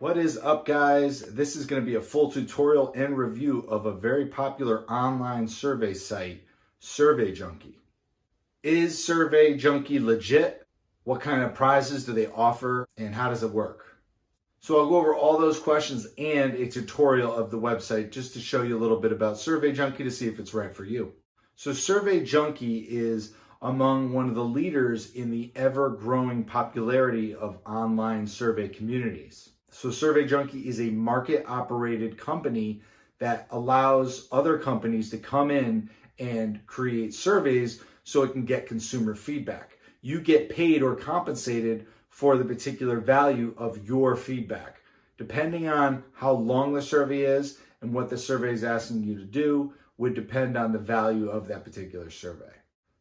What is up, guys? This is going to be a full tutorial and review of a very popular online survey site, Survey Junkie. Is Survey Junkie legit? What kind of prizes do they offer and how does it work? So I'll go over all those questions and a tutorial of the website just to show you a little bit about Survey Junkie to see if it's right for you. So Survey Junkie is among one of the leaders in the ever-growing popularity of online survey communities. So Survey Junkie is a market-operated company that allows other companies to come in and create surveys so it can get consumer feedback. You get paid or compensated for the particular value of your feedback. Depending on how long the survey is and what the survey is asking you to do would depend on the value of that particular survey.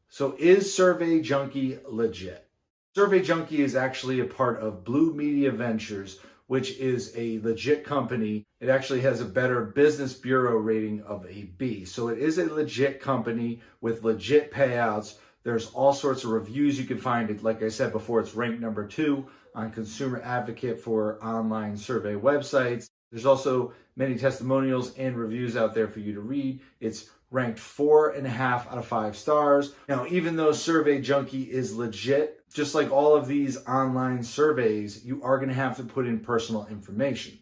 So is Survey Junkie legit? Survey Junkie is actually a part of Blue Media Ventures, which is a legit company. It actually has a Better Business Bureau rating of a B. So it is a legit company with legit payouts. There's all sorts of reviews you can find. It, like I said before, it's ranked number 2 on Consumer Advocate for online survey websites. There's also many testimonials and reviews out there for you to read. It's ranked 4.5 out of 5 stars. Now, even though Survey Junkie is legit, just like all of these online surveys, you are going to have to put in personal information.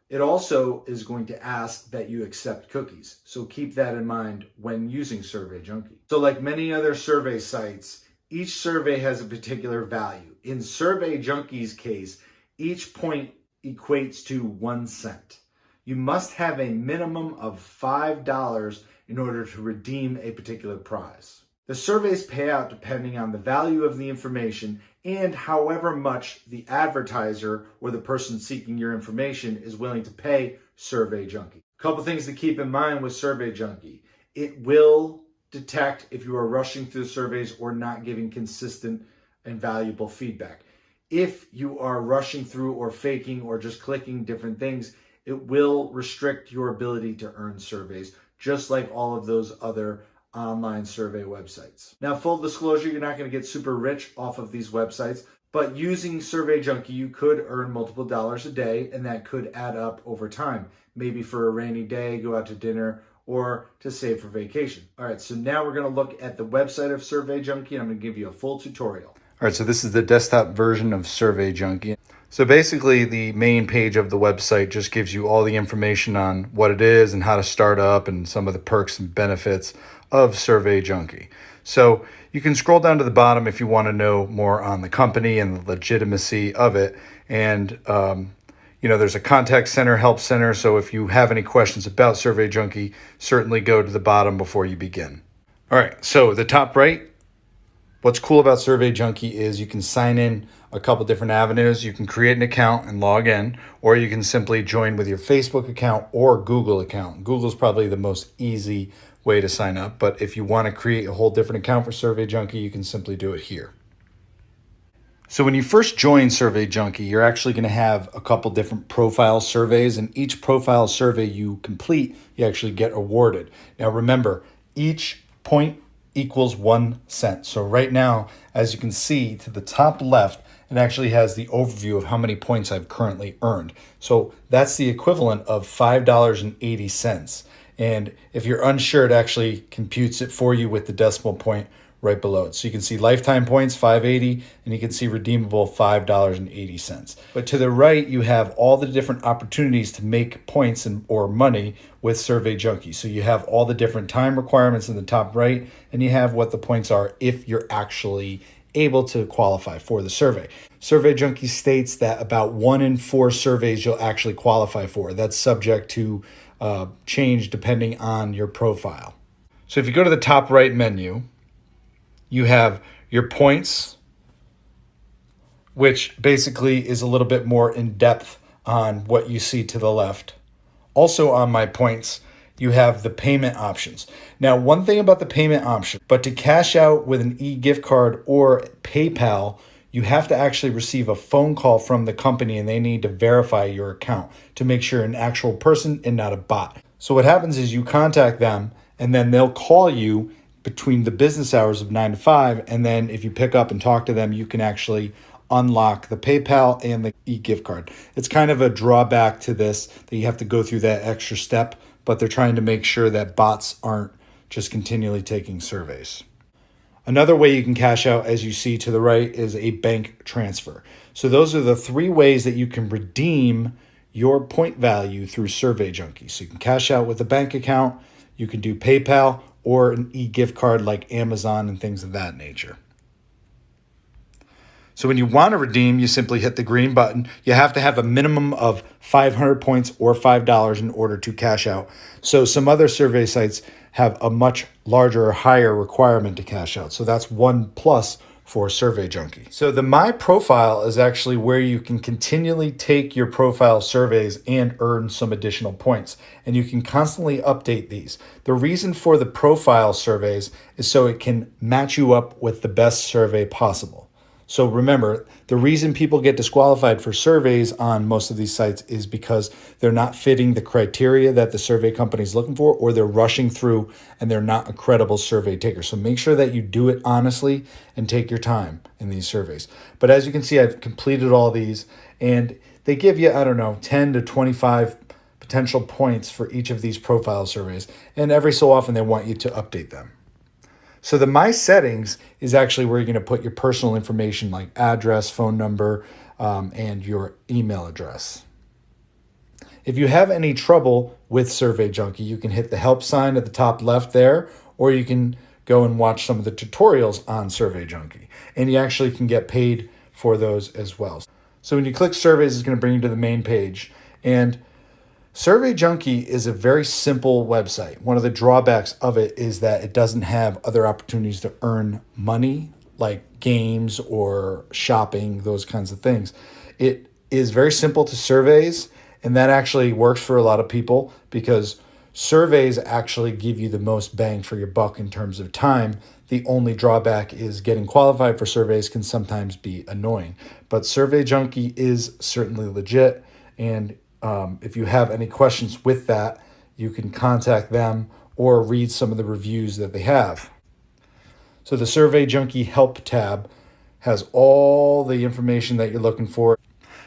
It also is going to ask that you accept cookies. So keep that in mind when using Survey Junkie. So like many other survey sites, each survey has a particular value. In Survey Junkie's case, each point equates to 1 cent. You must have a minimum of $5 in order to redeem a particular prize. The surveys pay out depending on the value of the information and however much the advertiser or the person seeking your information is willing to pay Survey Junkie. A couple things to keep in mind with Survey Junkie. It will detect if you are rushing through surveys or not giving consistent and valuable feedback. If you are rushing through or faking or just clicking different things, it will restrict your ability to earn surveys, just like all of those other online survey websites. Now, full disclosure, you're not going to get super rich off of these websites, but using Survey Junkie, you could earn multiple dollars a day, and that could add up over time. Maybe for a rainy day, go out to dinner, or to save for vacation. All right, so now we're going to look at the website of Survey Junkie, and I'm going to give you a full tutorial. All right, so this is the desktop version of Survey Junkie. So basically, the main page of the website just gives you all the information on what it is and how to start up and some of the perks and benefits of Survey Junkie. So you can scroll down to the bottom if you want to know more on the company and the legitimacy of it. And, there's a contact center, help center. So if you have any questions about Survey Junkie, certainly go to the bottom before you begin. All right, so the top right, what's cool about Survey Junkie is you can sign in a couple different avenues. You can create an account and log in, or you can simply join with your Facebook account or Google account. Google's probably the most easy way to sign up, but if you want to create a whole different account for Survey Junkie, you can simply do it here. So when you first join Survey Junkie, you're actually going to have a couple different profile surveys, and each profile survey you complete, you actually get awarded. Now remember, each point equals 1 cent. So right now, as you can see to the top left, it actually has the overview of how many points I've currently earned. So that's the equivalent of $5.80. And if you're unsure, it actually computes it for you with the decimal point right below it. So you can see lifetime points, $5.80, and you can see redeemable, $5.80. But to the right, you have all the different opportunities to make points or money with Survey Junkie. So you have all the different time requirements in the top right, and you have what the points are if you're actually able to qualify for the survey. Survey Junkie states that about 1 in 4 surveys you'll actually qualify for. That's subject to change depending on your profile. So if you go to the top right menu, you have your points, which basically is a little bit more in depth on what you see to the left. Also on my points, you have the payment options. Now, one thing about the payment option, but to cash out with an e-gift card or PayPal, you have to actually receive a phone call from the company and they need to verify your account to make sure an actual person and not a bot. So what happens is you contact them and then they'll call you between the business hours of 9 to 5. And then if you pick up and talk to them, you can actually unlock the PayPal and the e-gift card. It's kind of a drawback to this that you have to go through that extra step, but they're trying to make sure that bots aren't just continually taking surveys. Another way you can cash out, as you see to the right, is a bank transfer. So those are the three ways that you can redeem your point value through Survey Junkie. So you can cash out with a bank account, you can do PayPal, or an e-gift card like Amazon and things of that nature. So when you want to redeem, you simply hit the green button. You have to have a minimum of 500 points or $5 in order to cash out. So some other survey sites have a much larger or higher requirement to cash out. So that's one plus for Survey Junkie. So the My Profile is actually where you can continually take your profile surveys and earn some additional points. And you can constantly update these. The reason for the profile surveys is so it can match you up with the best survey possible. So remember, the reason people get disqualified for surveys on most of these sites is because they're not fitting the criteria that the survey company is looking for, or they're rushing through and they're not a credible survey taker. So make sure that you do it honestly and take your time in these surveys. But as you can see, I've completed all these, and they give you, 10 to 25 potential points for each of these profile surveys. And every so often they want you to update them. So the My Settings is actually where you're going to put your personal information like address, phone number, and your email address. If you have any trouble with Survey Junkie, you can hit the help sign at the top left there, or you can go and watch some of the tutorials on Survey Junkie. And you actually can get paid for those as well. So when you click surveys, it's going to bring you to the main page. And Survey Junkie is a very simple website. One of the drawbacks of it is that it doesn't have other opportunities to earn money like games or shopping, those kinds of things. It is very simple to surveys, and that actually works for a lot of people because surveys actually give you the most bang for your buck in terms of time. The only drawback is getting qualified for surveys can sometimes be annoying. But Survey Junkie is certainly legit, and if you have any questions with that, you can contact them or read some of the reviews that they have. So the Survey Junkie Help tab has all the information that you're looking for.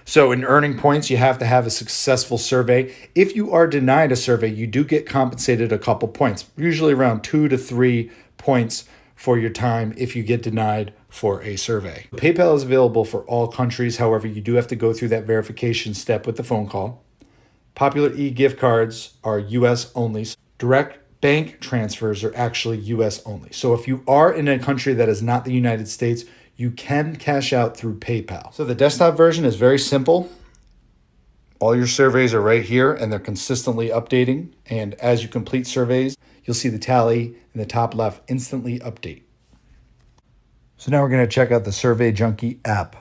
So in earning points, you have to have a successful survey. If you are denied a survey, you do get compensated a couple points, usually around 2 to 3 points for your time if you get denied for a survey. PayPal is available for all countries. However, you do have to go through that verification step with the phone call. Popular e-gift cards are US only. Direct bank transfers are actually US only. So if you are in a country that is not the United States, you can cash out through PayPal. So the desktop version is very simple. All your surveys are right here and they're consistently updating. And as you complete surveys, you'll see the tally in the top left instantly update. So now we're going to check out the Survey Junkie app.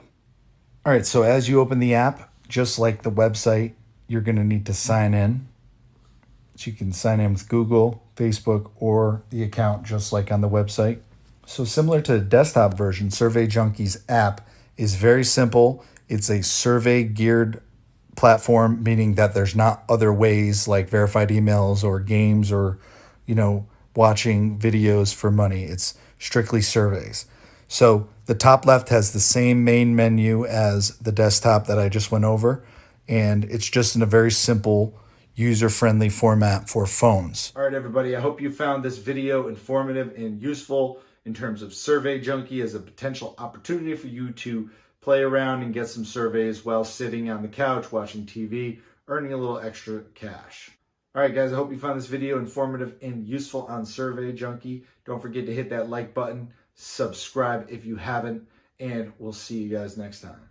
All right, so as you open the app, just like the website, you're going to need to sign in. So you can sign in with Google, Facebook, or the account just like on the website. So similar to the desktop version, Survey Junkie's app is very simple. It's a survey geared platform, meaning that there's not other ways like verified emails or games or, watching videos for money. It's strictly surveys. So the top left has the same main menu as the desktop that I just went over. And it's just in a very simple, user-friendly format for phones. All right, everybody, I hope you found this video informative and useful in terms of Survey Junkie as a potential opportunity for you to play around and get some surveys while sitting on the couch, watching TV, earning a little extra cash. All right, guys, I hope you found this video informative and useful on Survey Junkie. Don't forget to hit that like button, subscribe if you haven't, and we'll see you guys next time.